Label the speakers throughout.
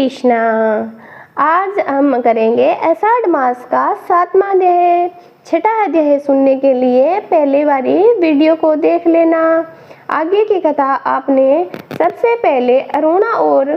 Speaker 1: कृष्णा। आज हम करेंगे आषाढ़ मास का 7वां अध्याय। छठा अध्याय सुनने के लिए पहले वाली वीडियो को देख लेना। आगे की कथा आपने सबसे पहले अरुणा और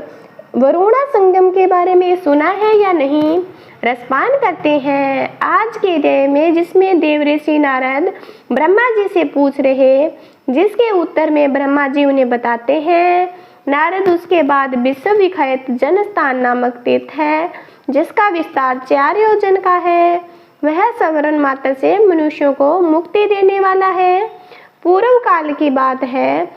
Speaker 1: वरुणा संगम के बारे में सुना है या नहीं? रसपान करते हैं आज के अध्याय में, जिसमें देवऋषि नारद ब्रह्मा जी से पूछ रहे, जिसके उत्तर में ब्रह्मा जी उन्हें बताते हैं। नारद उसके बाद विश्वविख्यात जनस्थान नामक तीर्थ है, जिसका विस्तार 4 योजन का है। वह स्मरण मात्र से मनुष्यों को मुक्ति देने वाला है। पूर्व काल की बात है,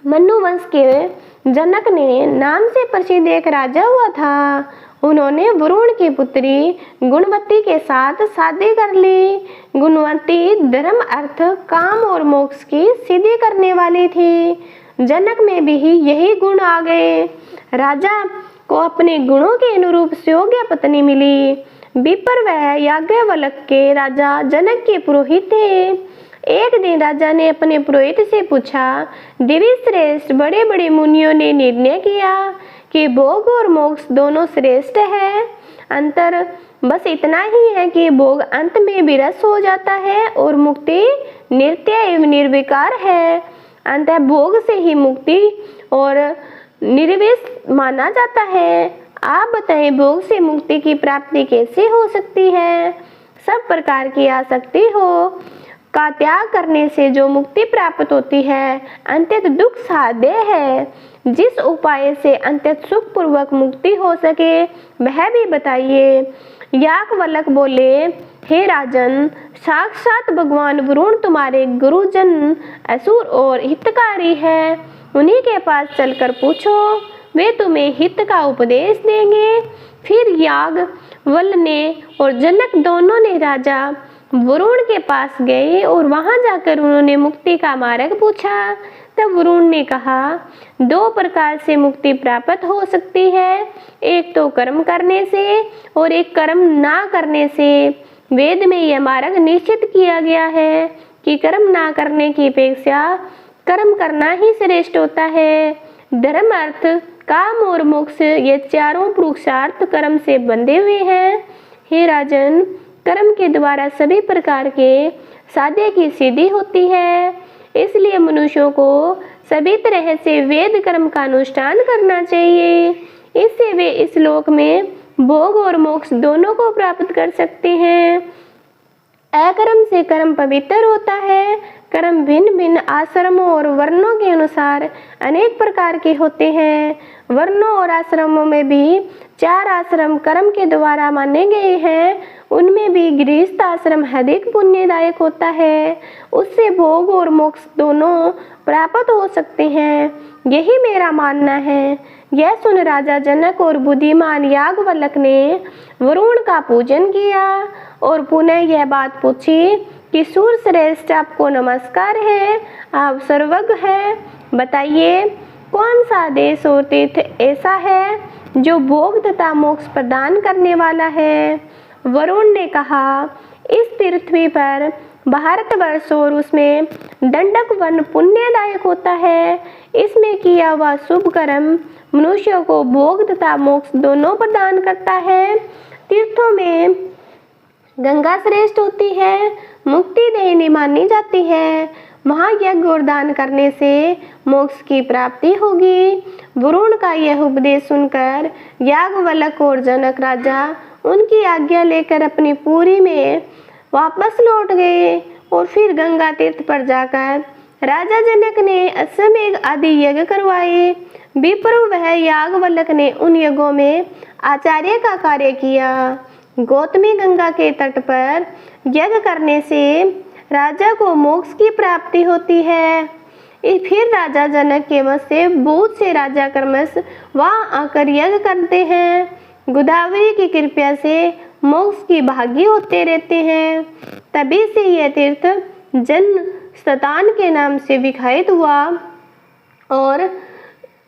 Speaker 1: मनु वंश के जनक ने नाम से प्रसिद्ध एक राजा हुआ था। उन्होंने वरुण की पुत्री गुणवती के साथ शादी कर ली। गुणवती धर्म, अर्थ, काम और मोक्ष की सिद्धि करने वाली थी। जनक में भी यही गुण आ गए। राजा को अपने गुणों के अनुरूप योग्य पत्नी मिली। विप्र वह याज्ञवल्क्य के राजा जनक के पुरोहित थे। एक दिन राजा ने अपने पुरोहित से पूछा, देवी श्रेष्ठ, बड़े बड़े मुनियों ने निर्णय किया कि भोग और मोक्ष दोनों श्रेष्ठ है। अंतर बस इतना ही है कि भोग अंत में विरस हो जाता है और मुक्ति नित्य एवं निर्विकार है। अंतः भोग से ही मुक्ति और निर्विष माना जाता है। आप बताएं, भोग से मुक्ति की प्राप्ति कैसे हो सकती है? सब प्रकार की आसक्ति का त्याग करने से जो मुक्ति प्राप्त होती है, अत्यंत दुख साध्य है। जिस उपाय से अत्यंत सुख पूर्वक मुक्ति हो सके वह भी बताइए। याज्ञवल्क्य बोले, हे राजन, साक्षात भगवान वरुण तुम्हारे गुरुजन, असुर और हितकारी है। उन्हीं के पास चलकर पूछो, वे तुम्हें हित का उपदेश देंगे। फिर याज्ञवल्क्य ने और जनक दोनों ने राजा वरुण के पास गए और वहां जाकर उन्होंने मुक्ति का मार्ग पूछा। तब वरुण ने कहा, 2 प्रकार से मुक्ति प्राप्त हो सकती है, एक तो कर्म करने से और एक कर्म ना करने से। वेद में यह मार्ग निश्चित किया गया है कि कर्म ना करने की अपेक्षा कर्म करना ही श्रेष्ठ होता है। धर्म, अर्थ, काम और मोक्ष, ये चारों पुरुषार्थ कर्म से बंधे हुए हैं। हे राजन, कर्म के द्वारा सभी प्रकार के साध्य की सिद्धि होती है। इसलिए मनुष्यों को सभी तरह से वेद कर्म का अनुष्ठान करना चाहिए। इससे वे इस लोक में भोग और मोक्ष दोनों को प्राप्त कर सकते हैं। अकर्म से कर्म पवित्र होता है। कर्म भिन्न भिन्न आश्रमों और वर्णों के अनुसार अनेक प्रकार के होते हैं। वर्णों और आश्रमों में भी 4 आश्रम कर्म के द्वारा माने गए हैं। उनमें भी गृहस्थ आश्रम अधिक पुण्यदायक होता है। उससे भोग और मोक्ष दोनों प्राप्त हो सकते हैं, यही मेरा मानना है। यह सुन राजा जनक और बुद्धिमान याज्ञवल्क्य ने वरुण का पूजन किया और पुनः यह बात पूछी कि सूर श्रेष्ठ, आपको नमस्कार है, आप सर्वज्ञ हैं। बताइए, कौन सा देश और तीर्थ ऐसा है जो भोग तथा मोक्ष प्रदान करने वाला है? वरुण ने कहा, इस पृथ्वी पर भारतवर्ष और उसमें दंडक वन पुण्यदायक होता है। इसमें किया हुआ शुभ कर्म मनुष्यों को भोग तथा मोक्ष दोनों प्रदान करता है। तीर्थों में गंगा श्रेष्ठ होती है, मुक्ति देनी मानी जाती है। वहाँ यज्ञ और दान करने से मोक्ष की प्राप्ति होगी। वरुण का यह उपदेश सुनकर याज्ञवल्क्य और जनक राजा उनकी आज्ञा लेकर अपनी पुरी में वापस लौट गए और फिर गंगा तीर्थ पर जाकर राजा जनक ने अश्वमेध आदि यज्ञ करवाए। विप्र वह याज्ञवल्क्य ने उन यज्ञों में आचार्य का कार्य किया। गौतमी गंगा के तट पर यज्ञ करने से राजा को मोक्ष की प्राप्ति होती है। फिर राजा जनक के वश से बहुत से राजा क्रमश वहां आकर यज्ञ करते हैं। गोदावरी की कृपा से मोक्ष की भागी होते रहते हैं। तभी से यह तीर्थ जन स्नान के नाम से विख्यात हुआ और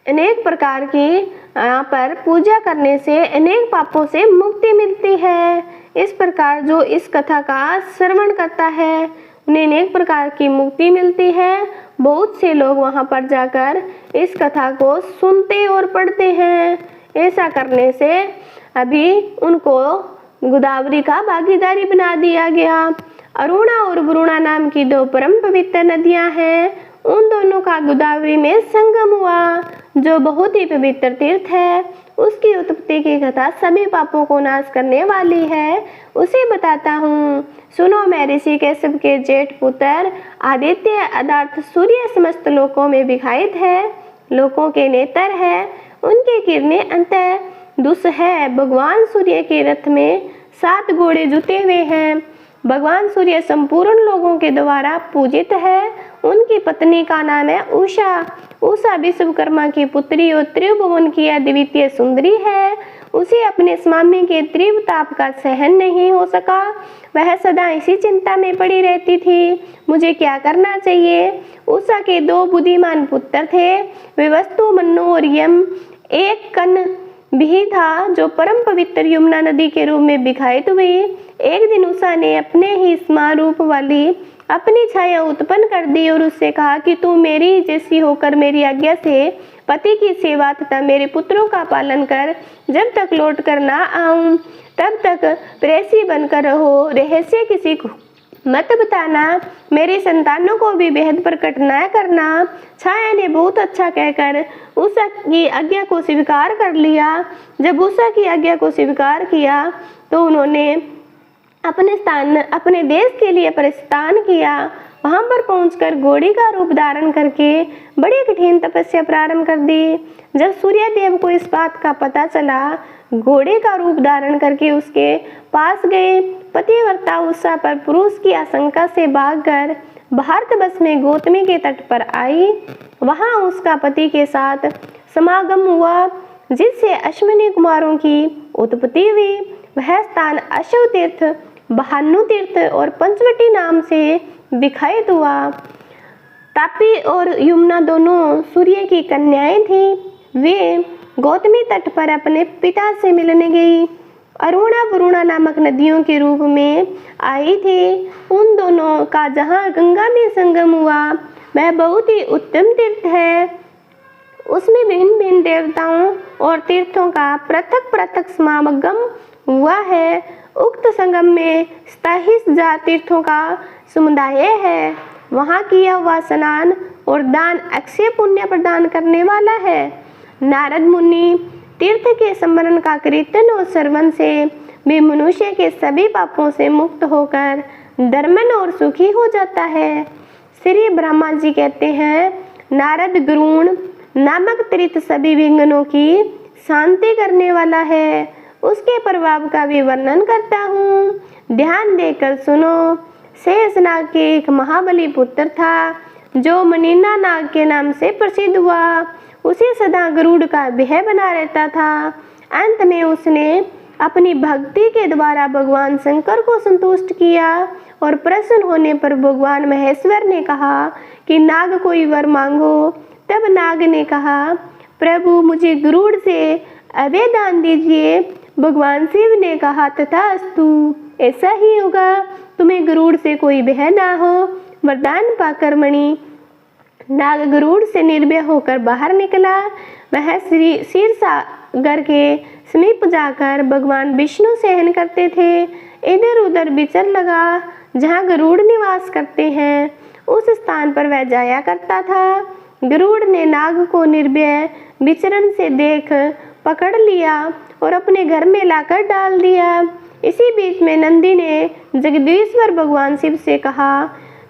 Speaker 1: अनेक प्रकार की यहाँ पर पूजा करने से अनेक पापों से मुक्ति मिलती है। इस प्रकार जो इस कथा का श्रवण करता है उन्हें अनेक प्रकार की मुक्ति मिलती है। बहुत से लोग वहाँ पर जाकर इस कथा को सुनते और पढ़ते हैं। ऐसा करने से अभी उनको गोदावरी का भागीदारी बना दिया गया। अरुणा और वरुणा नाम की दो परम पवित्र नदियां हैं, उन दोनों का गोदावरी में संगम हुआ, जो बहुत ही पवित्र तीर्थ है। उसकी उत्पत्ति की कथा सभी पापों को नाश करने वाली है, उसे बताता हूँ। सुनो, मैं ऋषि कैसव के जेठ पुत्र आदित्य अर्थात सूर्य समस्त लोकों में विखायित है, लोकों के नेत्र है, उनके किरणें अंतः दुस है। भगवान सूर्य के रथ में 7 घोड़े जुटे हुए हैं। भगवान सूर्य संपूर्ण लोगों के द्वारा पूजित है। उनकी पत्नी का नाम है उषा। उषा विश्वकर्मा की पुत्री और त्रिभुवन की अद्वितीय सुंदरी है। उसे अपने स्वामी के तीव्र ताप का सहन नहीं हो सका। वह सदा इसी चिंता में पड़ी रहती थी, मुझे क्या करना चाहिए। उषा के 2 बुद्धिमान पुत्र थे, वे वस्तु, मन्नु और यम। एक कन भी था जो परम पवित्र यमुना नदी के रूप में विखायित हुई। एक दिन उषा ने अपने ही समान रूप वाली अपनी छाया उत्पन्न कर दी और उससे कहा कि तू मेरी जैसी होकर मेरी आज्ञा से पति की सेवा तथा मेरे पुत्रों का पालन कर। जब तक लौट कर ना आऊं तब तक प्रेसी बनकर रहो। रहस्य किसी को मत बताना, मेरी संतानों को भी बेहद प्रकट न करना। छाया ने बहुत अच्छा कहकर उषा की आज्ञा को स्वीकार कर लिया। जब उषा की आज्ञा को स्वीकार किया तो उन्होंने अपने देश के लिए प्रस्थान किया। वहां पर पहुंचकर घोड़ी का रूप धारण करके बड़ी कठिन तपस्या प्रारंभ कर दी। जब सूर्य देव को इस बात का पता चला, घोड़े का रूप धारण करके उसके पास गए। पतिव्रता उषा पर पुरुष की आशंका से भागकर भारतवर्ष में गौतमी के तट पर आई। वहां उसका पति के साथ समागम हुआ, जिससे अश्विनी कुमारों की उत्पत्ति हुई। वह स्थान अश्व तीर्थ, भानु तीर्थ और पंचवटी नाम से विखायित हुआ। तापी और यमुना दोनों सूर्य की कन्याएं थी। वे गौतमी तट पर अपने पिता से मिलने गई। अरुणा वरुणा नामक नदियों के रूप में आई थी। उन दोनों का जहाँ गंगा में संगम हुआ, वह बहुत ही उत्तम तीर्थ है। उसमें भिन्न भिन्न देवताओं और तीर्थों का पृथक पृथक समागम हुआ है। उक्त संगम में 27 तीर्थों का समुदाय है। वहाँ किया हुआ स्नान और दान अक्षय पुण्य प्रदान करने वाला है। नारद मुनि तीर्थ के स्मरण का कीर्तन और श्रवण से भी मनुष्य के सभी पापों से मुक्त होकर धर्मन और सुखी हो जाता है। श्री ब्रह्मा जी कहते हैं, नारद गरुण नामक तीर्थ सभी विघ्नों की शांति करने वाला है। उसके प्रभाव का भी वर्णन करता हूँ, ध्यान देकर सुनो। शेषनाग के एक महाबली पुत्र था, जो मनीना नाग के नाम से प्रसिद्ध हुआ। उसे सदा गरुड़ का विह बना रहता था। अंत में उसने अपनी भक्ति के द्वारा भगवान शंकर को संतुष्ट किया और प्रसन्न होने पर भगवान महेश्वर ने कहा कि नाग कोई वर मांगो। तब नाग ने कहा, प्रभु मुझे गरुड़ से अभय दान दीजिए। भगवान शिव ने कहा, तथास्तु, ऐसा ही होगा। तुम्हें गरुड़ से कोई भय ना हो। वरदान पाकर मणि नाग गरुड़ से निर्भय होकर बाहर निकला। वह क्षीरसागर के समीप जाकर भगवान विष्णु सहन करते थे। इधर उधर विचर लगा, जहाँ गरुड़ निवास करते हैं, उस स्थान पर वह जाया करता था। गरुड़ ने नाग को निर्भय विचरण से देख पकड़ लिया और अपने घर में लाकर डाल दिया। इसी बीच में नंदी ने जगदीश्वर भगवान शिव से कहा,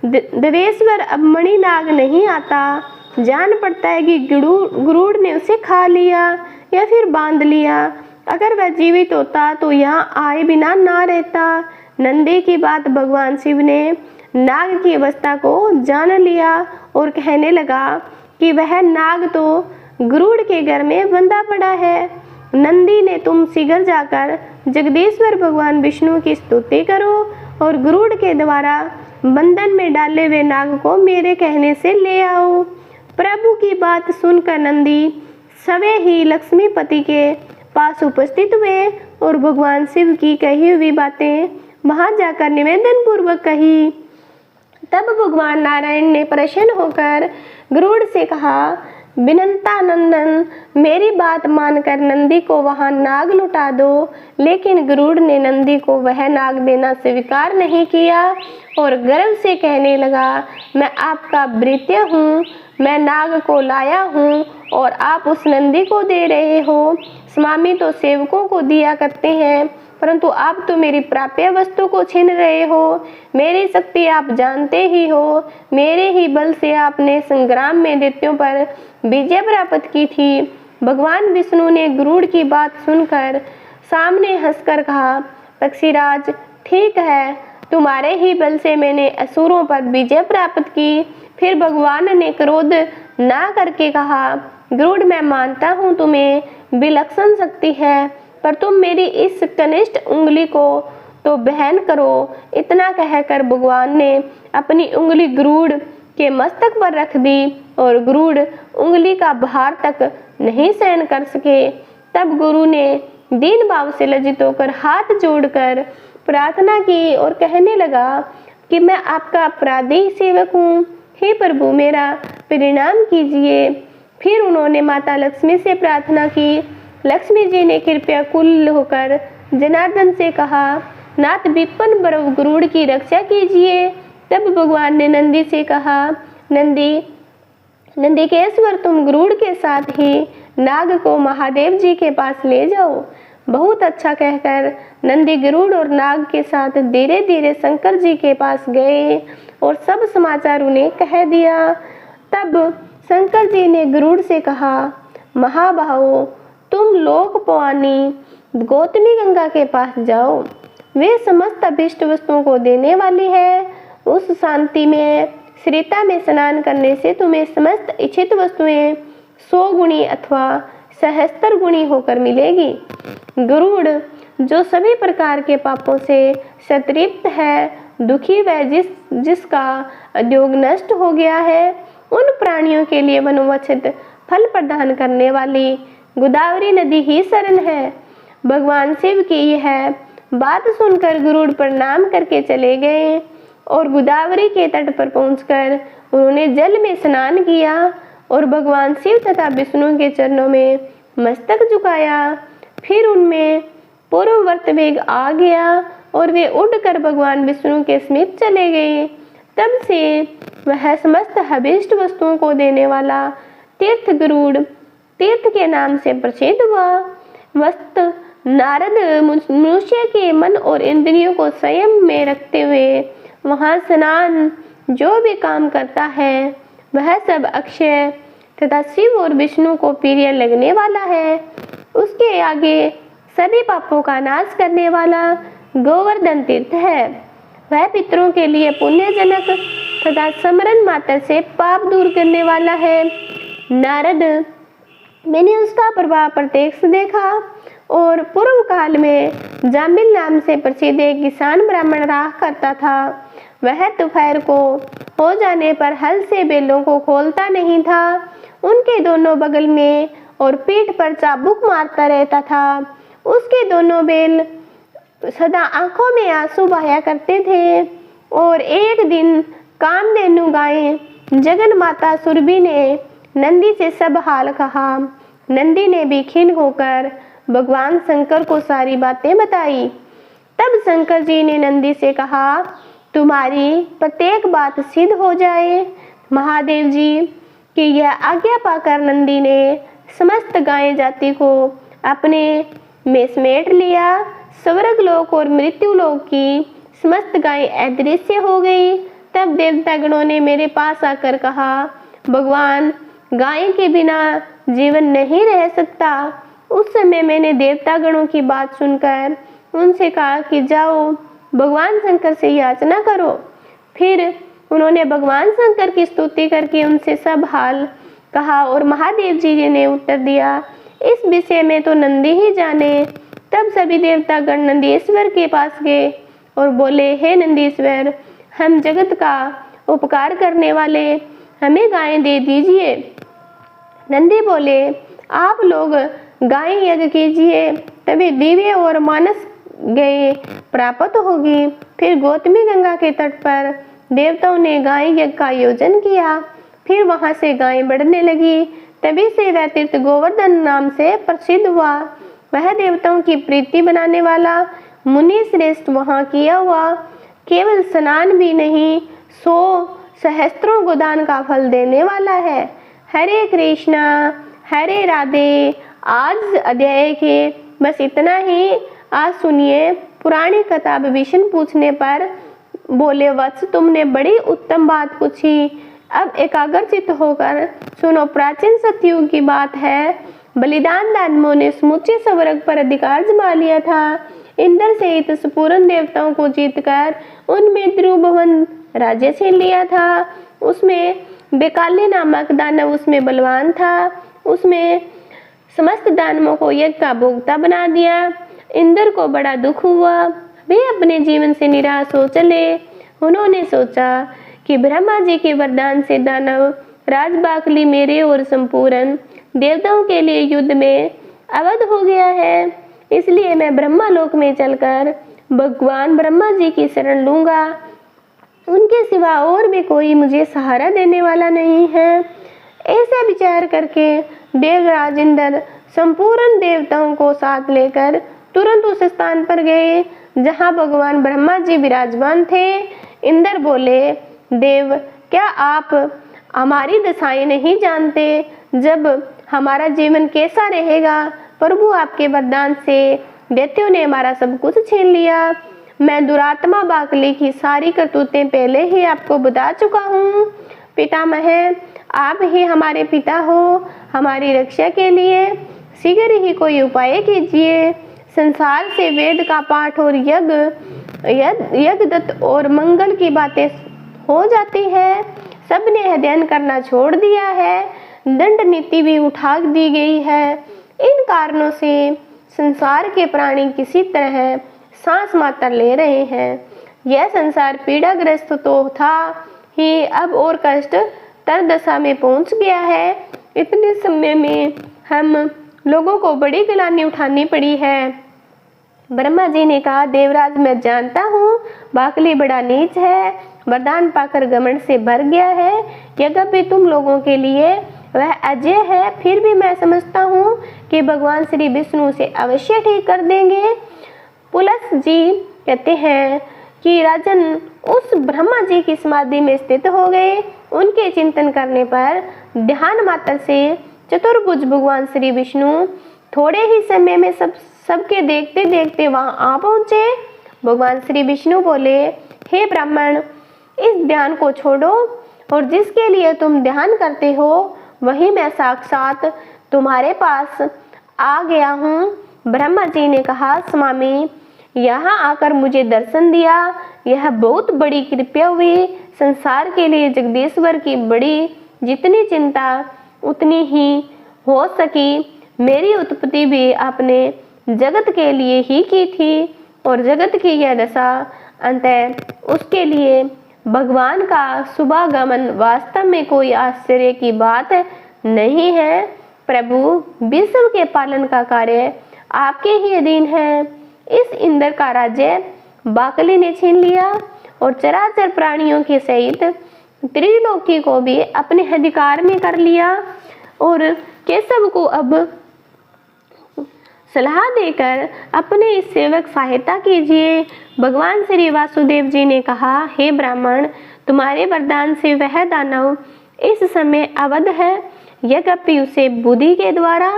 Speaker 1: देवेश्वर, अब मणि नाग नहीं आता। जान पड़ता है कि गरुड़ ने उसे खा लिया या फिर बांध लिया। अगर वह जीवित होता तो यहाँ आए बिना ना रहता। नंदी की बात भगवान शिव ने नाग की अवस्था को जान लिया और कहने लगा कि वह नाग तो गरुड़ के घर में बंधा पड़ा है। नंदी ने, तुम शीघ्र जाकर जगदीश्वर भगवान विष्णु की स्तुति करो और गरुड़ के द्वारा बंधन में डाले हुए नाग को मेरे कहने से ले आओ। प्रभु की बात सुनकर नंदी सवे ही लक्ष्मीपति के पास उपस्थित हुए और भगवान शिव की कही हुई बातें वहां जाकर निवेदन पूर्वक कही। तब भगवान नारायण ने प्रसन्न होकर गरुड़ से कहा विनता नंदन, मेरी बात मानकर नंदी को वहां नाग लुटा दो। लेकिन गरुड़ ने नंदी को वह नाग देना स्वीकार नहीं किया और गर्व से कहने लगा, मैं आपका भृत्य हूँ, मैं नाग को लाया हूँ और आप उस नंदी को दे रहे हो। स्वामी तो सेवकों को दिया करते हैं, परंतु आप तो मेरी प्राप्य वस्तु को छीन रहे हो। मेरी शक्ति आप जानते ही हो, मेरे ही बल से आपने संग्राम में दैत्यों पर विजय प्राप्त की थी। भगवान विष्णु ने गरुड़ की बात सुनकर सामने हंसकर कहा, पक्षीराज, ठीक है, तुम्हारे ही बल से मैंने असुरों पर विजय प्राप्त की। फिर भगवान ने क्रोध ना करके कहा, गरुड़, मैं मानता हूँ तुम्हें विलक्षण शक्ति है, पर तुम मेरी इस कनिष्ठ उंगली को तो बहन करो। इतना कहकर भगवान ने अपनी उंगली गरुड़ के मस्तक पर रख दी और गरुड़ उंगली का भार तक नहीं सहन कर सके। तब गुरु ने दीन भाव से लज्जित होकर हाथ जोड़कर प्रार्थना की और कहने लगा कि मैं आपका अपराधी सेवक हूँ, हे प्रभु, मेरा परिणाम कीजिए। फिर उन्होंने माता लक्ष्मी से प्रार्थना की। लक्ष्मी जी ने कृपया कुल होकर जनार्दन से कहा, नाथ विपिन बरव गरुड़ की रक्षा कीजिए। तब भगवान ने नंदी से कहा, नंदीकेश्वर, तुम गरुड़ के साथ ही नाग को महादेव जी के पास ले जाओ। बहुत अच्छा कहकर नंदी गरुड़ और नाग के साथ धीरे धीरे शंकर जी के पास गए और सब समाचार उन्हें कह दिया। तब शंकर जी ने गरुड़ से कहा, महाबाहो, तुम लोकपावनी गौतमी गंगा के पास जाओ, वे समस्त अभिष्ट वस्तुओं को देने वाली है। उस शांति में श्रीता में स्नान करने से तुम्हें समस्त इच्छित वस्तुएं 100 गुणी अथवा सहस्त्र गुणी होकर मिलेगी। गरुड़, जो सभी प्रकार के पापों से संतृप्त है, दुखी वह जिसका उद्योग नष्ट हो गया है, उन प्राणियों के लिए मनोवांछित फल प्रदान करने वाली गोदावरी नदी ही शरण है। भगवान शिव की यह बात सुनकर गरुड़ प्रणाम करके चले गए और गोदावरी के तट पर पहुंचकर उन्होंने जल में स्नान किया और भगवान शिव तथा विष्णु के चरणों में मस्तक झुकाया। फिर उनमें पूर्ववर्त वेग आ गया और वे उड़कर भगवान विष्णु के समीप चले गए। तब से वह समस्त अभीष्ट वस्तुओं को देने वाला तीर्थ गरुड़ तीर्थ के नाम से प्रसिद्ध हुआ। वस्त नारद मनुष्य के मन और इंद्रियों को संयम में रखते हुए वहां स्नान जो भी काम करता है वह सब अक्षय तथा शिव और विष्णु को प्रिय लगने वाला है। उसके आगे सभी पापों का नाश करने वाला गोवर्धन तीर्थ है। वह पितरों के लिए पुण्यजनक तथा स्मरण मात्र से पाप दूर करने वाला है। नारद, मैंने उसका प्रभाव प्रत्यक्ष देखा और पूर्व काल में जामिल नाम से प्रसिद्ध एक किसान ब्राह्मण रहा करता था। वह दोपहर को हो जाने पर हल से बैलों को खोलता नहीं था। उनके दोनों बगल में और पीठ पर चाबुक मारता रहता था। उसके दोनों बैल सदा आंखों में आंसू बहाया करते थे। और एक दिन कामधेनु गाय जगन माता सुरभि ने नंदी से सब हाल कहा। नंदी ने भी खिन्न होकर भगवान शंकर को सारी बातें बताई। तब शंकर जी ने नंदी से कहा, तुम्हारी प्रत्येक बात सिद्ध हो जाए। महादेव जी की यह आज्ञा पाकर नंदी ने समस्त गाय जाति को अपने में समेट लिया। स्वर्ग लोक और मृत्यु लोक की समस्त गाय अदृश्य हो गई। तब देवता गणों ने मेरे पास आकर कहा, भगवान, गाय के बिना जीवन नहीं रह सकता। उस समय मैंने देवता गणों की बात सुनकर उनसे कहा कि जाओ भगवान शंकर से याचना करो। फिर उन्होंने भगवान शंकर की स्तुति करके उनसे सब हाल कहा और महादेव जी ने उत्तर दिया, इस विषय में तो नंदी ही जाने। तब सभी देवता गण नंदीश्वर के पास गए और बोले, हे नंदीश्वर, हम जगत का उपकार करने वाले, हमें गायें दे दीजिए। नंदी बोले, आप लोग गाय यज्ञ कीजिए, तभी दिव्य और मानस गए प्राप्त होगी। फिर गौतमी गंगा के तट पर देवताओं ने गाय यज्ञ का आयोजन किया। फिर वहां से गाय बढ़ने लगी तभी से वह तीर्थ गोवर्धन नाम से प्रसिद्ध हुआ। वह देवताओं की प्रीति बनाने वाला मुनि श्रेष्ठ वहाँ किया हुआ केवल स्नान भी नहीं, 100 सहस्त्रों गोदान का फल देने वाला है। हरे कृष्णा, हरे राधे। आज अध्याय के बस इतना ही। आज सुनिए पुरानी कथा। विभीषण पूछने पर बोले, वत्स तुमने बड़ी उत्तम बात पूछी, अब एकाग्रचित होकर सुनो। प्राचीन सतयुग की बात है। बलिदान दानवों ने समूचे स्वर्ग पर अधिकार जमा लिया था। इंद्र सहित संपूर्ण देवताओं को जीतकर उनमें त्रिभुवन राज्य छीन लिया था। उसमें बेकाली नामक दानव उसमें बलवान था। उसमें समस्त दानवों को यज्ञ का भोक्ता बना दिया। इंद्र को बड़ा दुख हुआ। वे अपने जीवन से निराश हो चले। उन्होंने सोचा कि ब्रह्मा जी के वरदान से दानव राज बाकली मेरे और संपूर्ण देवताओं के लिए युद्ध में अवध हो गया है, इसलिए मैं ब्रह्मा लोक में चलकर भगवान ब्रह्मा जी की शरण लूंगा। उनके सिवा और भी कोई मुझे सहारा देने वाला नहीं है। ऐसा विचार करके देवराज इंद्र संपूर्ण देवताओं को साथ लेकर तुरंत उस स्थान पर गए जहां भगवान ब्रह्मा जी विराजमान थे। इंद्र बोले, देव क्या आप हमारी दशाएं नहीं जानते? जब हमारा जीवन कैसा रहेगा? प्रभु आपके वरदान से दैत्यों ने हमारा सब कुछ छीन लिया। मैं दुरात्मा बाकली की सारी करतूतें पहले ही आपको बता चुका हूँ। पितामह, आप ही हमारे पिता हो। हमारी रक्षा के लिए शीघ्र ही कोई उपाय कीजिए। संसार से वेद का पाठ और यज्ञ और मंगल की बातें हो जाती है। सबने अध्ययन करना छोड़ दिया है। दंड नीति भी उठा दी गई है। इन कारणों से संसार के प्राणी किसी तरह सांस मात्र ले रहे हैं। यह संसार पीड़ाग्रस्त तो था ही, अब और कष्ट तर दशा में पहुंच गया है। इतने समय में हम लोगों को बड़ी गिलानी उठानी पड़ी है। ब्रह्मा जी ने कहा, देवराज मैं जानता हूँ बाकली बड़ा नीच है, वरदान पाकर घमंड से भर गया है। यज्ञ भी तुम लोगों के लिए वह अजय है, फिर भी मैं समझता हूँ कि भगवान श्री विष्णु से अवश्य ठीक कर देंगे। पुलस जी कहते हैं कि राजन उस ब्रह्मा जी की समाधि में स्थित हो गए। उनके चिंतन करने पर ध्यान मात्र से चतुर्भुज भगवान श्री विष्णु थोड़े ही समय में सबके देखते देखते वहां आ पहुंचे। भगवान श्री विष्णु बोले, हे ब्राह्मण, इस ध्यान को छोड़ो और जिसके लिए तुम ध्यान करते हो वही मैं साक्षात तुम्हारे पास आ गया हूँ। ब्रह्मा जी ने कहा, स्वामी यहाँ आकर मुझे दर्शन दिया, यह बहुत बड़ी कृपया हुई। संसार के लिए जगदीश्वर की बड़ी जितनी चिंता उतनी ही हो सकी। मेरी उत्पत्ति भी आपने जगत के लिए ही की थी और जगत की यह दशा अंततः उसके लिए भगवान का शुभागमन वास्तव में कोई आश्चर्य की बात नहीं है। प्रभु, विश्व के पालन का कार्य आपके ही अधीन है। इस इंद्र का राज्य बाकली ने छीन लिया और चराचर प्राणियों के सहित त्रिलोकी को भी अपने अधिकार में कर लिया। और केशव को अब सलाह देकर अपने इस सेवक सहायता कीजिए। भगवान श्री वासुदेव जी ने कहा, हे ब्राह्मण, तुम्हारे वरदान से वह दानव इस समय अवध है। यद्यपि उसे बुद्धि के द्वारा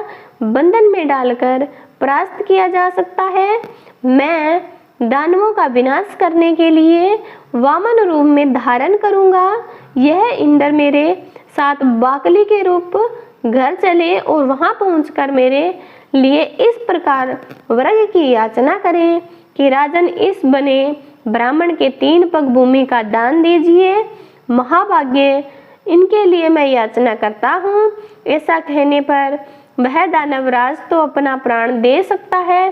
Speaker 1: बंधन में डालकर परास्त किया जा सकता है। मैं दानवों का विनाश करने के लिए वामन रूप में धारण करूंगा। यह इंद्र मेरे साथ बाकली के रूप घर चले और वहां पहुंचकर मेरे लिए इस प्रकार वर्ग की याचना करें कि राजन, इस बने ब्राह्मण के 3 पग भूमि का दान दीजिए। महाभाग्य इनके लिए मैं याचना करता हूँ। ऐसा कहने पर वह दानवराज तो अपना प्राण दे सकता है।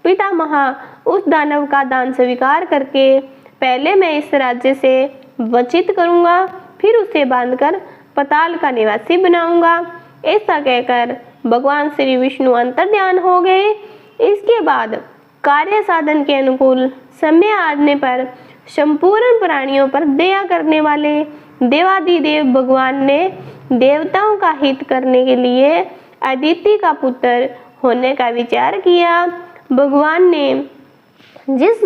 Speaker 1: पितामह उस दानव का दान स्वीकार करके पहले मैं इस राज्य से वंचित करूंगा, फिर उसे बांधकर पाताल का निवासी बनाऊंगा। ऐसा कहकर भगवान श्री विष्णु अंतर्ध्यान हो गए। इसके बाद कार्य साधन के अनुकूल समय आने पर संपूर्ण प्राणियों पर दया करने वाले देवादिदेव भगवान ने देवताओं का हित करने के लिए अदिति का पुत्र होने का विचार किया। भगवान ने जिस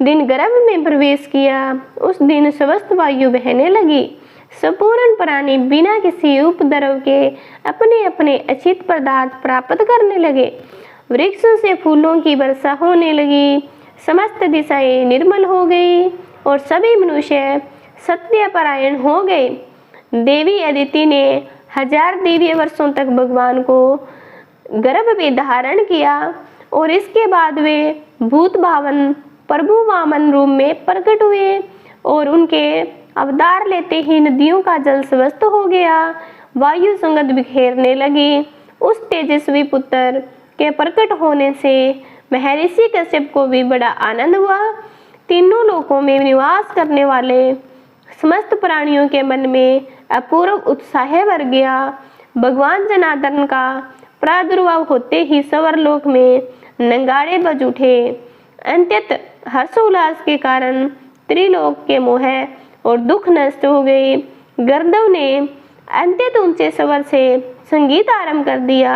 Speaker 1: दिन गर्भ में प्रवेश किया उस दिन समस्त वायु बहने लगी। संपूर्ण प्राणी बिना किसी उपद्रव के अपने अपने अचित पदार्थ प्राप्त करने लगे। वृक्षों से फूलों की वर्षा होने लगी। समस्त दिशाएं निर्मल हो गई और सभी मनुष्य सत्यपरायण हो गए। देवी अदिति ने 1000 दिव्य वर्षों तक भगवान को गर्भ में धारण किया और इसके बाद वे भूत भावन प्रभु वामन रूप में प्रकट हुए और उनके अवतार लेते ही नदियों का जल स्वस्थ हो गया। वायु संगत बिखेरने लगी। उस तेजस्वी पुत्र के प्रकट होने से महर्षि कश्यप को भी बड़ा आनंद हुआ। तीनों लोकों में निवास करने वाले समस्त प्राणियों के मन में अपूर्व उत्साह भर गया। भगवान जनार्दन का प्रादुर्भाव होते ही स्वर्लोक में नगाड़े बज उठे। अंत्यत हर्षोल्लास के कारण त्रिलोक के मोह और दुख नष्ट हो गए। गंधर्व ने अंत्यत ऊंचे स्वर से संगीत आरंभ कर दिया।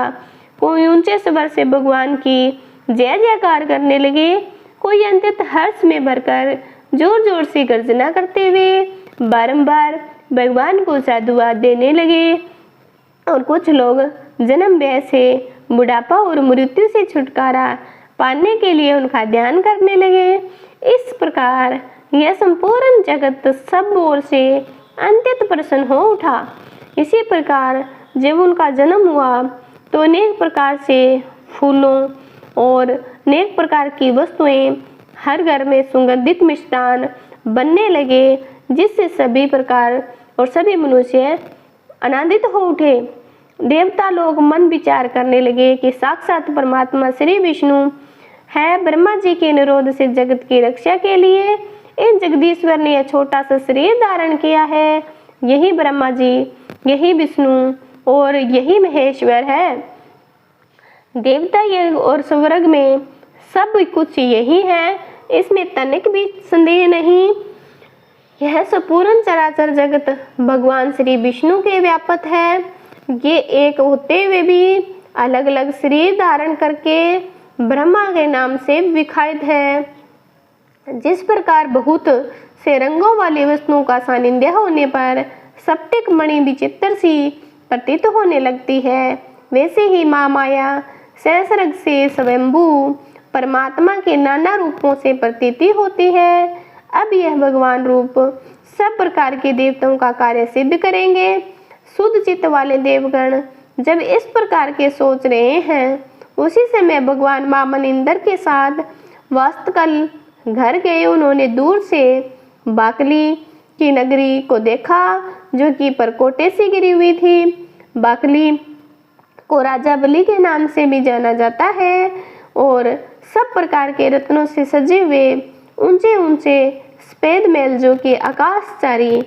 Speaker 1: कोई ऊंचे स्वर से भगवान की जय जयकार करने लगे, कोई अंत्यत हर्ष में भरकर जोर जोर से गर्जना करते हुए बारंबार भगवान को साधुवाद देने लगे और कुछ लोग जन्म व्यय से बुढ़ापा और मृत्यु से छुटकारा पाने के लिए उनका ध्यान करने लगे। इस प्रकार यह संपूर्ण जगत सब ओर से अंत्यत प्रसन्न हो उठा। इसी प्रकार जब उनका जन्म हुआ तो अनेक प्रकार से फूलों और अनेक प्रकार की वस्तुएं हर घर में सुगंधित मिष्टान बनने लगे, जिससे सभी प्रकार और सभी मनुष्य आनंदित हो उठे। देवता लोग मन विचार करने लगे कि साक्षात परमात्मा श्री विष्णु है। ब्रह्मा जी के निरोध से जगत की रक्षा के लिए इन जगदीश्वर ने यह छोटा सा शरीर धारण किया है। यही ब्रह्मा जी, यही विष्णु और यही महेश्वर है। देवता यज्ञ और स्वर्ग में सब कुछ यही है, इसमें तनिक भी संदेह नहीं। यह संपूर्ण चराचर जगत भगवान श्री विष्णु के व्यापक है। ये एक होते हुए भी अलग अलग शरीर धारण करके ब्रह्मा के नाम से विख्यात है। जिस प्रकार बहुत से रंगों वाली वस्तुओं का सानिध्य होने पर सप्टिक मणि विचित्र सी प्रतीत होने लगती है, वैसे ही माँ माया सहस्रग से स्वयंभू परमात्मा के नाना रूपों से प्रतीति होती है। अब यह भगवान रूप सब प्रकार के देवताओं का कार्य सिद्ध करेंगे। शुद्ध चित्त वाले देवगण जब इस प्रकार के सोच रहे हैं, उसी समय भगवान वामन इंद्र के साथ वास्तकल घर गए। उन्होंने दूर से बाकली की नगरी को देखा, जो कि परकोटे से गिरी हुई थी। बाकली को राजा बलि के नाम से भी जाना जाता है और सब प्रकार के रत्नों से सजे हुए ऊंचे ऊंचे सफेद महल, जो कि आकाशचारी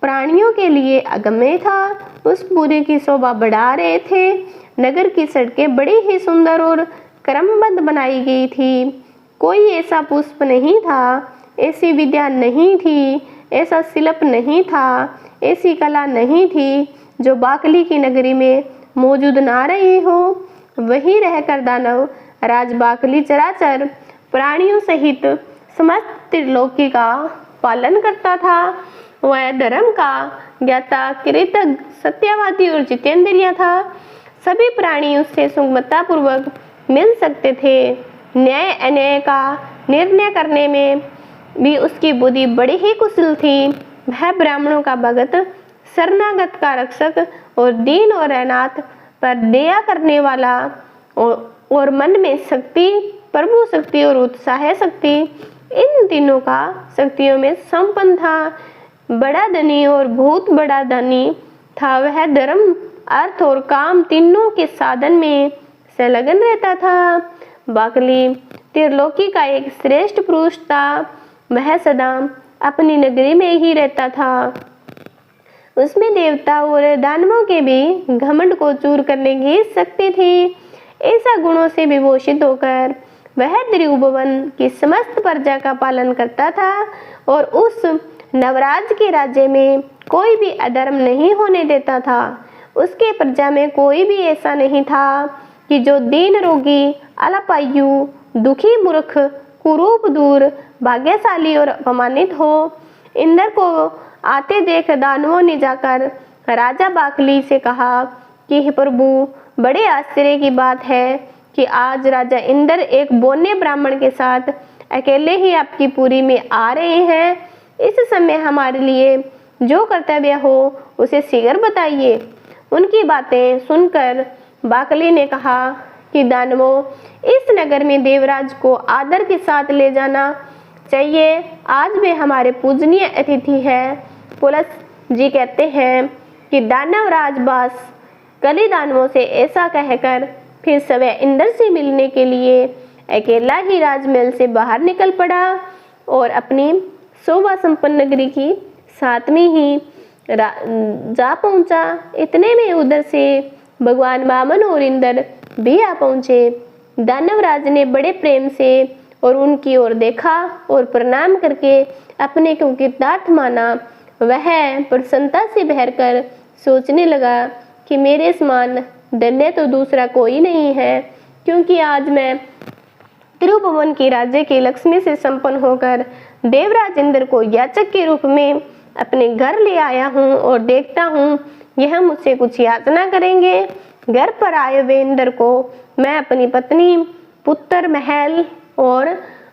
Speaker 1: प्राणियों के लिए अगम्य था, उस पूरे की शोभा बढ़ा रहे थे। नगर की सड़कें बड़ी ही सुंदर और क्रमबद्ध बनाई गई थी। कोई ऐसा पुष्प नहीं था, ऐसी विद्या नहीं थी, ऐसा शिल्प नहीं था, ऐसी कला नहीं थी जो बाकली की नगरी में मौजूद ना रही हो। वहीं रहकर दानव राज बाकली चराचर प्राणियों सहित समस्त त्रिलोकी का पालन करता था। वह धर्म का ज्ञाता, कृतज्ञ, सत्यवादी और जितेंद्रिय था। सभी प्राणी उससे सुगमता पूर्वक मिल सकते थे। न्याय अन्याय का निर्णय करने में भी उसकी बुद्धि बड़ी ही कुशल थी। वह ब्राह्मणों का भगत, शरणागत का रक्षक और दीन और अनाथ पर दया करने वाला और मन में शक्ति, प्रभु शक्ति और उत्साह शक्ति, इन तीनों का शक्तियों में संपन्न था। बड़ा धनी और बहुत बड़ा धनी था। वह धर्म, अर्थ और काम तीनों के साधन में संलग्न रहता था। बाकली त्रिलोकी का एक श्रेष्ठ पुरुष था। वह सदा अपनी नगरी में ही रहता था। उसमें देवता और दानवों के भी घमंड को चूर करने की शक्ति थी। ऐसा गुणों से विभूषित होकर वह त्रिभुवन की समस्त प्रजा का पालन करता था और उस नवराज के राज्य में कोई भी अधर्म नहीं होने देता था। उसके प्रजा में कोई भी ऐसा नहीं था कि जो दीन, रोगी, अल्पायु, दुखी, मूर्ख, कुरूप, दूर, भाग्यशाली और अपमानित हो। इंद्र को आते देख दानवों ने जाकर राजा बाकली से कहा कि हे प्रभु, बड़े आश्चर्य की बात है कि आज राजा इंद्र एक बोने ब्राह्मण के साथ अकेले ही आपकी पुरी में आ रहे हैं। इस समय हमारे लिए जो कर्तव्य हो उसे शीघ्र बताइए। उनकी बातें सुनकर बाकली ने कहा कि दानवों, इस नगर में देवराज को आदर के साथ ले जाना चाहिए। आज वे हमारे पूजनीय अतिथि हैं। पुलस जी कहते हैं कि दानव राजबास कली दानवों से ऐसा कहकर फिर सवय इंद्र से मिलने के लिए अकेला ही राजमहल से बाहर निकल पड़ा और अपनी शोभा संपन्न नगरी की 7वीं ही जा पहुंचा। इतने में उधर से भगवान वामन और इंद्र भी आ पहुंचे। दानवराज ने बड़े प्रेम से और उनकी ओर देखा और प्रणाम करके अपने को कृतार्थ माना। वह प्रसन्नता से भरकर सोचने लगा कि मेरे समान धन्य तो दूसरा कोई नहीं है, क्योंकि आज मैं त्रिभुवन की राज्य की लक्ष्मी से संपन्न होकर देवराज इंद्र को याचक के रूप में अपने घर ले आया हूँ और देखता हूँ यह मुझसे कुछ याचना करेंगे। घर पर आए वे इंद्र को मैं अपनी पत्नी, पुत्र, महल और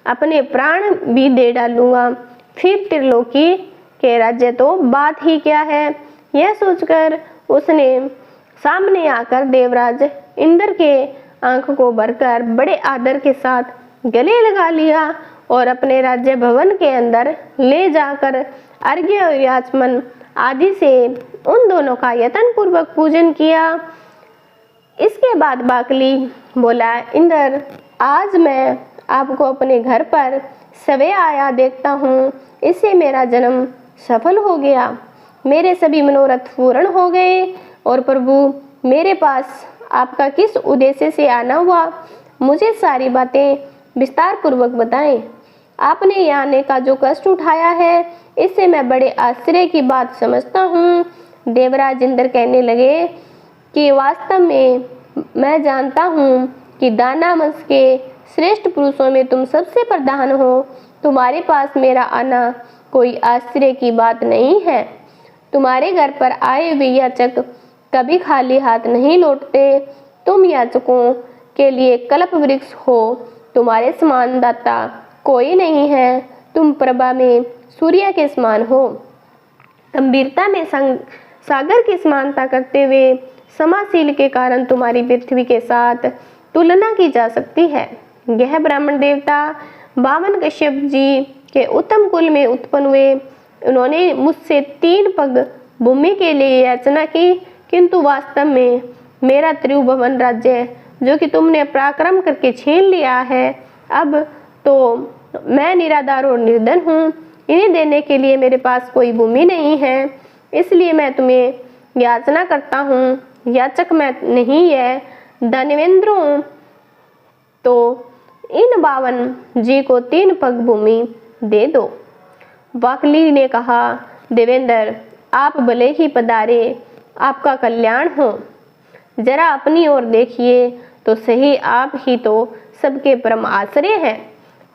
Speaker 1: अपने प्राण भी दे डालूंगा। फिर त्रिलोकी के राज्य तो बात ही क्या है। यह सोचकर उसने सामने आकर देवराज इंद्र के आंख को भरकर बड़े आदर के साथ गले लगा लिया और अपने राज्य भवन के अंदर ले जाकर अर्घ्य और याचमन आदि से उन दोनों का यत्न पूर्वक पूजन किया। इसके बाद बाकली बोला, इंद्र, आज मैं आपको अपने घर पर सवे आया देखता हूँ, इससे मेरा जन्म सफल हो गया, मेरे सभी मनोरथ पूर्ण हो गए। और प्रभु, मेरे पास आपका किस उद्देश्य से आना हुआ, मुझे सारी बातें विस्तार पूर्वक बताएं। आपने यहाँ आने का जो कष्ट उठाया है, इससे मैं बड़े आश्चर्य की बात समझता हूँ। देवराज इंद्र कहने लगे कि वास्तव में मैं जानता हूँ कि दाना वंश के श्रेष्ठ पुरुषों में तुम सबसे प्रधान हो। तुम्हारे पास मेरा आना कोई आश्चर्य की बात नहीं है। तुम्हारे घर पर आए हुए याचक कभी खाली हाथ नहीं लौटते। तुम याचकों के लिए कल्प वृक्ष हो। तुम्हारे समान दाता कोई नहीं है। तुम प्रभा में सूर्य के समान हो, गंभीरता में सागर की समानता करते हुए समाशील के कारण तुम्हारी पृथ्वी के साथ तुलना की जा सकती है। यह ब्राह्मण देवता वामन कश्यप जी के उत्तम कुल में उत्पन्न हुए। उन्होंने मुझसे 3 पग भूमि के लिए याचना की, किंतु वास्तव में मेरा त्रिभुवन राज्य जो कि तुमने पराक्रम करके छीन लिया है, अब तो मैं निराधार और निर्धन हूँ। इन्हें देने के लिए मेरे पास कोई भूमि नहीं है, इसलिए मैं तुम्हें याचना करता हूँ। याचक मैं नहीं, यह धनवेंद्रों तो इन 52 जी को 3 पग भूमि दे दो। बाकली ने कहा, देवेंद्र, आप भले ही पधारे, आपका कल्याण हो। जरा अपनी ओर देखिए तो सही, आप ही तो सबके परम आश्रय हैं।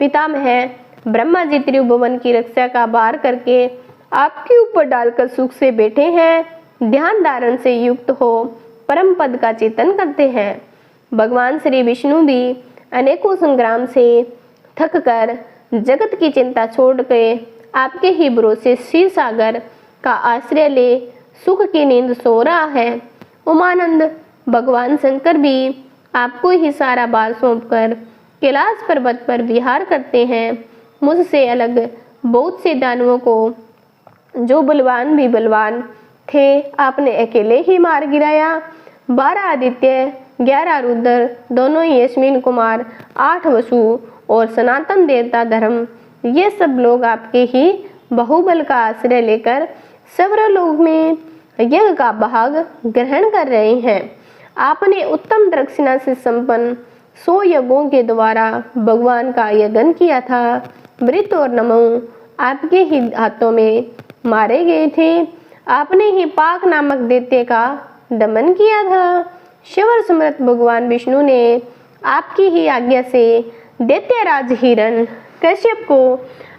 Speaker 1: पितामह ब्रह्मा जी त्रिभुवन की रक्षा का भार करके आपके ऊपर डालकर सुख से बैठे हैं। ध्यान धारण से युक्त हो परम पद का चिंतन करते हैं। भगवान श्री विष्णु भी अनेकों संग्राम से थक कर जगत की चिंता छोड़ के आपके ही भरोसे क्षीर सागर का आश्रय ले सुख की नींद सो रहा है। उमानंद भगवान शंकर भी आपको ही सारा भार सौंपकर कैलाश पर्वत पर विहार करते हैं। मुझसे अलग बहुत से दानवों को, जो बलवान भी बलवान थे, आपने अकेले ही मार गिराया। 12 आदित्य, 11 रुद्र, दोनों ही अश्विन कुमार, 8 वसु और सनातन देवता धर्म, ये सब लोग आपके ही बाहुबल का आश्रय लेकर स्वर्गलोक में यज्ञ का भाग ग्रहण कर रहे हैं। आपने उत्तम दक्षिणा से संपन्न 100 यज्ञों के द्वारा भगवान का यज्ञ किया था। मृत और नमो आपके ही हाथों में मारे गए थे। आपने ही पाक नामक दैत्य का दमन किया था। शिवर समर्थ भगवान विष्णु ने आपकी ही आज्ञा से दैत्यराज हिरण कश्यप को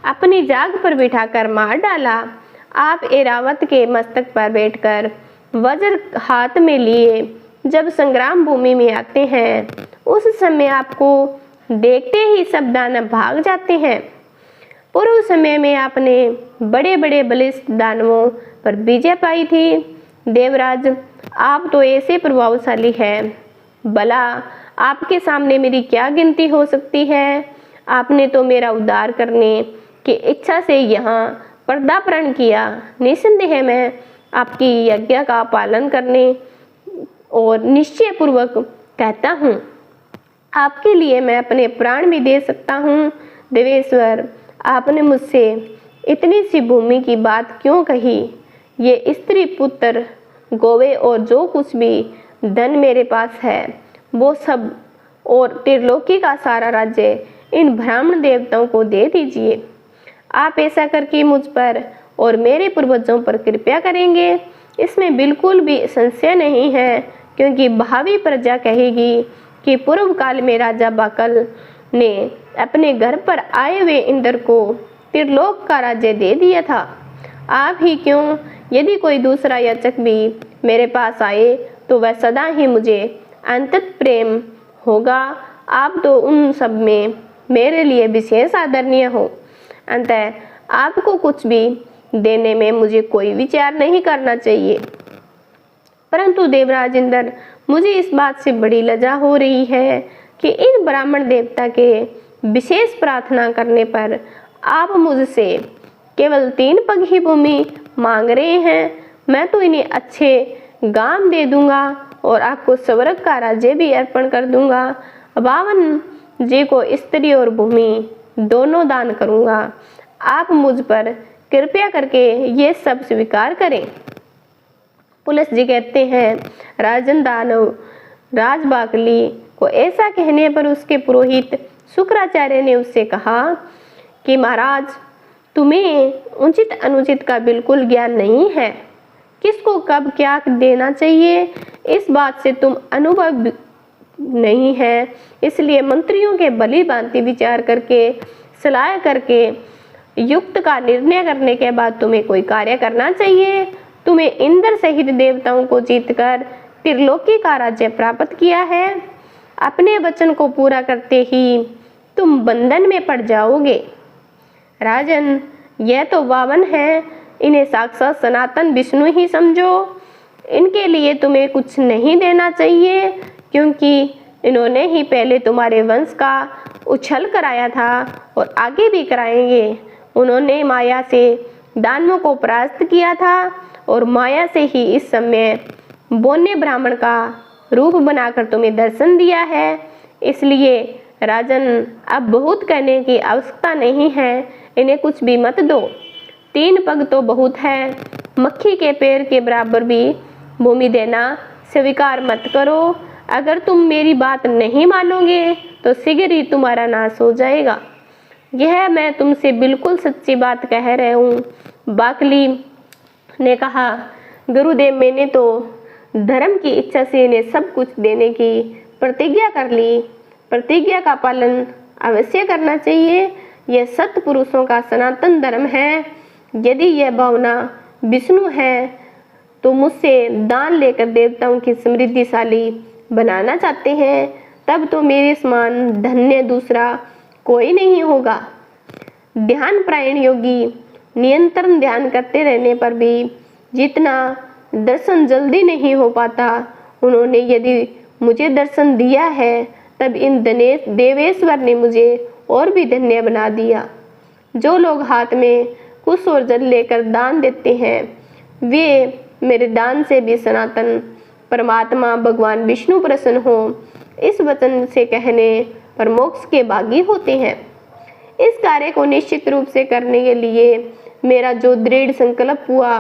Speaker 1: अपनी जांघ पर बिठाकर मार डाला। आप ऐरावत के मस्तक पर बैठकर वज्र हाथ में लिए जब संग्राम भूमि में आते हैं, उस समय आपको देखते ही सब दानव भाग जाते हैं। पूर्व समय में आपने बड़े बड़े बलिष्ठ दानवों पर विजय पाई थी। देवराज, आप तो ऐसे प्रभावशाली हैं, भला आपके सामने मेरी क्या गिनती हो सकती है। आपने तो मेरा उद्धार करने की इच्छा से यहाँ पदार्पण किया। निसंदेह मैं आपकी आज्ञा का पालन करने और निश्चय पूर्वक कहता हूँ, आपके लिए मैं अपने प्राण भी दे सकता हूँ। देवेश्वर, आपने मुझसे इतनी सी भूमि की बात क्यों कही। ये स्त्री पुत्र गोवे और जो कुछ भी धन मेरे पास है वो सब और त्रिलोकी का सारा राज्य इन ब्राह्मण देवताओं को दे दीजिए। आप ऐसा करके मुझ पर और मेरे पूर्वजों पर कृपया करेंगे, इसमें बिल्कुल भी संशय नहीं है, क्योंकि भावी प्रजा कहेगी कि पूर्व काल में राजा बाकल ने अपने घर पर आए हुए इंद्र को त्रिलोक का राज्य दे दिया था। आप ही क्यों, यदि कोई दूसरा याचक भी मेरे पास आए तो वह सदा ही मुझे अंतत प्रेम होगा। आप तो उन सब में मेरे लिए विशेष आदरणीय हो। अतः आपको कुछ भी देने में मुझे कोई विचार नहीं करना चाहिए। परंतु देवराज इंद्र, मुझे इस बात से बड़ी लज्जा हो रही है कि इन ब्राह्मण देवता के विशेष प्रार्थना करने पर आप मुझसे केवल 3 पग ही भूमि मांग रहे हैं। मैं तो इन्हें अच्छे गांव दे दूंगा और आपको स्वर्ग का राज्य भी अर्पण कर दूंगा। 52 जी को स्त्री और भूमि दोनों दान करूंगा। आप मुझ पर कृपया करके ये सब स्वीकार करें। पुलस जी कहते हैं, राजन दानव राजबाकली को ऐसा कहने पर उसके पुरोहित शुक्राचार्य ने उससे कहा कि महाराज, तुम्हें उचित अनुचित का बिल्कुल ज्ञान नहीं है। किसको कब क्या देना चाहिए इस बात से तुम अनुभव नहीं है, इसलिए मंत्रियों के भली भांति विचार करके सलाह करके युक्त का निर्णय करने के बाद तुम्हें कोई कार्य करना चाहिए। तुम्हें इंद्र सहित देवताओं को जीतकर त्रिलोकी का राज्य प्राप्त किया है। अपने वचन को पूरा करते ही तुम बंधन में पड़ जाओगे। राजन, यह तो 52 है, इन्हें साक्षात सनातन विष्णु ही समझो। इनके लिए तुम्हें कुछ नहीं देना चाहिए, क्योंकि इन्होंने ही पहले तुम्हारे वंश का उछल कराया था और आगे भी कराएंगे। उन्होंने माया से दानवों को परास्त किया था और माया से ही इस समय बोने ब्राह्मण का रूप बनाकर तुम्हें दर्शन दिया है। इसलिए राजन, अब बहुत कहने की आवश्यकता नहीं है, इन्हें कुछ भी मत दो। 3 पग तो बहुत है, मक्खी के पैर के बराबर भी भूमि देना स्वीकार मत करो। अगर तुम मेरी बात नहीं मानोगे तो शीघ्र ही तुम्हारा नाश हो जाएगा। यह मैं तुमसे बिल्कुल सच्ची बात कह रहा हूँ। बाकली ने कहा, गुरुदेव, मैंने तो धर्म की इच्छा से इन्हें सब कुछ देने की प्रतिज्ञा कर ली। प्रतिज्ञा का पालन अवश्य करना चाहिए। यह सत्पुरुषों का सनातन धर्म है। यदि यह भावना विष्णु है तो मुझसे दान लेकर देवताओं की समृद्धिशाली बनाना चाहते हैं, तब तो मेरे समान धन्य दूसरा कोई नहीं होगा। ध्यान प्रायण योगी निरंतर ध्यान करते रहने पर भी जितना दर्शन जल्दी नहीं हो पाता, उन्होंने यदि मुझे दर्शन दिया है तब इन देवेश्वर ने मुझे और भी धन्य बना दिया। जो लोग हाथ में कुश और जल लेकर दान देते हैं, वे मेरे दान से भी सनातन परमात्मा भगवान विष्णु प्रसन्न हो, इस वचन से कहने पर मोक्ष के भागी होते हैं। इस कार्य को निश्चित रूप से करने के लिए मेरा जो दृढ़ संकल्प हुआ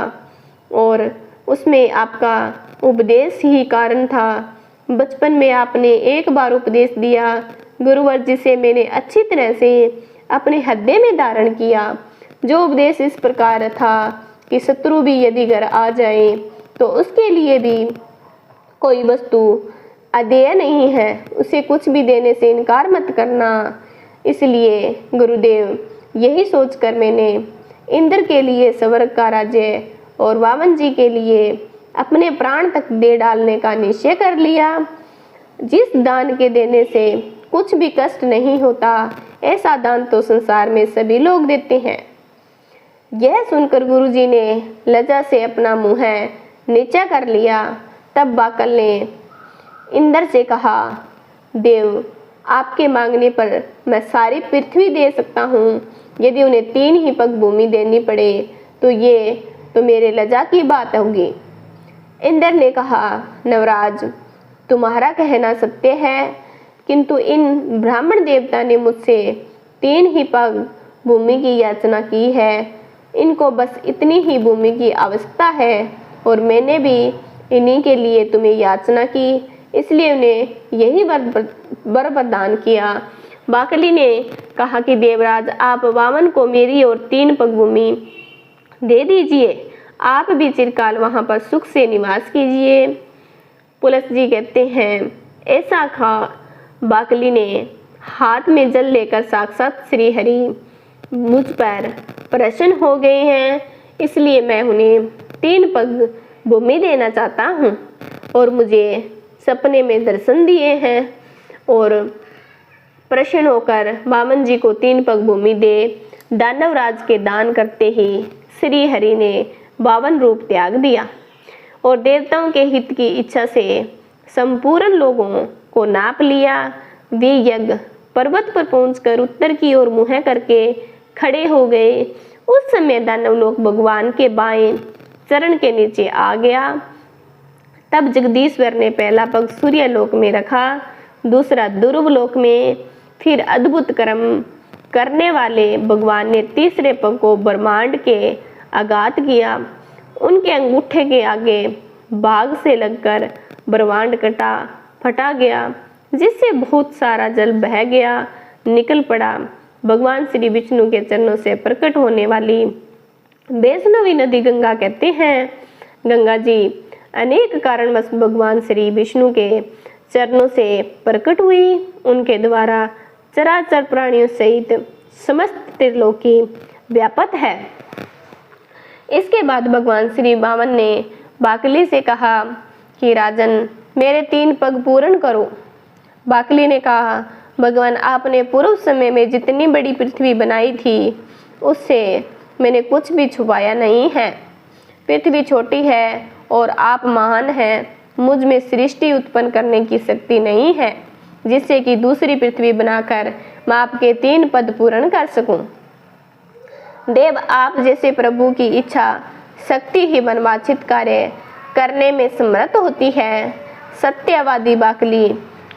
Speaker 1: और उसमें आपका उपदेश ही कारण था। बचपन में आपने एक बार उपदेश दिया, गुरुवर, जिसे मैंने अच्छी तरह से अपने हृदय में धारण किया। जो उपदेश इस प्रकार था कि शत्रु भी यदि घर आ जाए तो उसके लिए भी कोई वस्तु अदेय नहीं है, उसे कुछ भी देने से इनकार मत करना। इसलिए गुरुदेव, यही सोचकर मैंने इंद्र के लिए स्वर्ग का राज्य और वामन जी के लिए अपने प्राण तक दे डालने का निश्चय कर लिया। जिस दान के देने से कुछ भी कष्ट नहीं होता, ऐसा दान तो संसार में सभी लोग देते हैं। यह सुनकर गुरुजी ने लज्जा से अपना मुंह नीचा कर लिया। तब बाकल ने इंद्र से कहा, देव, आपके मांगने पर मैं सारी पृथ्वी दे सकता हूँ। यदि उन्हें 3 ही पग भूमि देनी पड़े तो ये तो मेरे लज्जा की बात होगी। इंद्र ने कहा, नवराज, तुम्हारा कहना सत्य है, किंतु इन ब्राह्मण देवता ने मुझसे 3 ही पग भूमि की याचना की है। इनको बस इतनी ही भूमि की आवश्यकता है और मैंने भी इन्हीं के लिए तुम्हें याचना की, इसलिए उन्हें यही वर प्रदान किया। बाकली ने कहा कि देवराज, आप वामन को मेरी और 3 पग भूमि दे दीजिए। आप भी चिरकाल वहां पर सुख से निवास कीजिए। पुलस जी कहते हैं, ऐसा कहा बाकली ने हाथ में जल लेकर, साक्षात श्री हरि मुझ पर प्रसन्न हो गए हैं, इसलिए मैं उन्हें 3 पग भूमि देना चाहता हूँ। और मुझे सपने में दर्शन दिए हैं और प्रसन्न होकर वामन जी को 3 पग भूमि दे। दानवराज के दान करते ही श्री हरि ने 52 रूप त्याग दिया और देवताओं के हित की इच्छा से संपूर्ण लोगों को नाप लिया। वे यज्ञ पर्वत पर पहुंचकर उत्तर की ओर मुँह करके खड़े हो गए। उस समय दानव लोग भगवान के बाएं चरण के नीचे आ गया। तब जगदीश्वर ने पहला पग सूर्य लोक में रखा, दूसरा ध्रुव लोक में, फिर अद्भुत कर्म करने वाले भगवान ने तीसरे पग को ब्रह्मांड के आघात किया। उनके अंगूठे के आगे बाघ से लगकर ब्रह्मांड फटा गया, जिससे बहुत सारा जल बह गया, निकल पड़ा। भगवान श्री विष्णु के चरणों से प्रकट होने वाली वैष्णवी नदी गंगा कहते हैं। गंगा जी अनेक कारणवश भगवान श्री विष्णु के चरणों से प्रकट हुई। उनके द्वारा चराचर प्राणियों सहित समस्त त्रिलोकी व्यापक है। इसके बाद भगवान श्री वामन ने बाकली से कहा कि राजन, मेरे 3 पग पूर्ण करो। बाकली ने कहा, भगवान, आपने पूर्व समय में जितनी बड़ी पृथ्वी बनाई थी, उससे मैंने कुछ भी छुपाया नहीं है। पृथ्वी छोटी है और आप महान हैं। मुझ में सृष्टि उत्पन्न करने की शक्ति नहीं है, जिससे कि दूसरी पृथ्वी बनाकर मैं आपके 3 पद पूर्ण कर सकूं। देव, आप जैसे प्रभु की इच्छा शक्ति ही मनवांछित कार्य करने में समर्थ होती है। सत्यवादी बाकली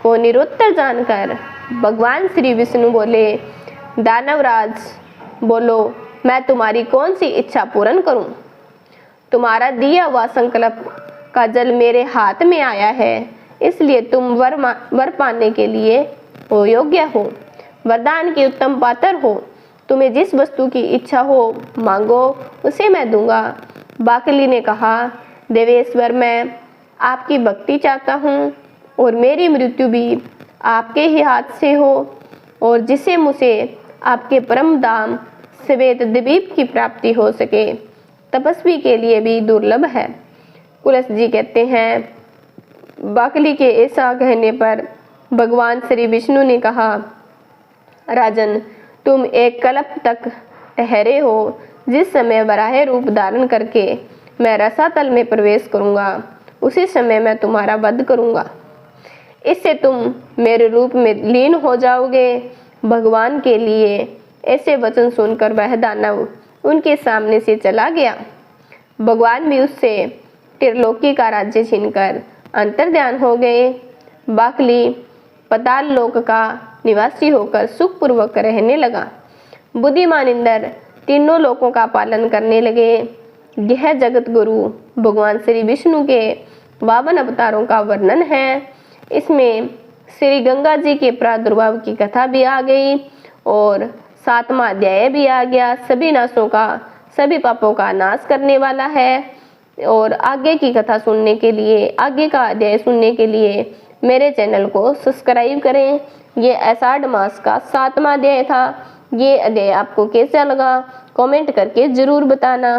Speaker 1: को निरुत्तर जानकर भगवान श्री विष्णु बोले, दानवराज, बोलो, मैं तुम्हारी कौन सी इच्छा पूर्ण करूं? तुम्हारा दिया हुआ संकल्प का जल मेरे हाथ में आया है, इसलिए तुम वर पाने के लिए योग्य हो, वरदान के उत्तम पात्र हो। तुम्हें जिस वस्तु की इच्छा हो मांगो, उसे मैं दूंगा। बाकली ने कहा, देवेश्वर, मैं आपकी भक्ति चाहता हूँ और मेरी मृत्यु भी आपके ही हाथ से हो, और जिससे मुझे आपके परम धाम श्वेत द्वीप की प्राप्ति हो सके, तपस्वी के लिए भी दुर्लभ है। कुलस जी कहते हैं, बाकली के ऐसा कहने पर भगवान श्री विष्णु ने कहा, राजन, तुम एक कल्प तक ठहरे हो। जिस समय वराह रूप धारण करके मैं रसातल में प्रवेश करूंगा, उसी समय मैं तुम्हारा वध करूंगा। इससे तुम मेरे रूप में लीन हो जाओगे। भगवान के लिए ऐसे वचन सुनकर वह दानव उनके सामने से चला गया। भगवान भी उससे त्रिलोकी का राज्य छीनकर अंतर्ध्यान हो गए। बाकली पाताल लोक का निवासी होकर सुखपूर्वक रहने लगा। बुद्धिमान इंद्र तीनों लोकों का पालन करने लगे। यह जगत गुरु भगवान श्री विष्णु के 52 अवतारों का वर्णन है। इसमें श्री गंगा जी के प्रादुर्भाव की कथा भी आ गई और 7वां अध्याय भी आ गया। सभी नाशों का, सभी पापों का नाश करने वाला है। और आगे की कथा सुनने के लिए, आगे का अध्याय सुनने के लिए मेरे चैनल को सब्सक्राइब करें। ये आषाढ़ मास का 7वां अध्याय था। ये अध्याय आपको कैसा लगा कमेंट करके ज़रूर बताना।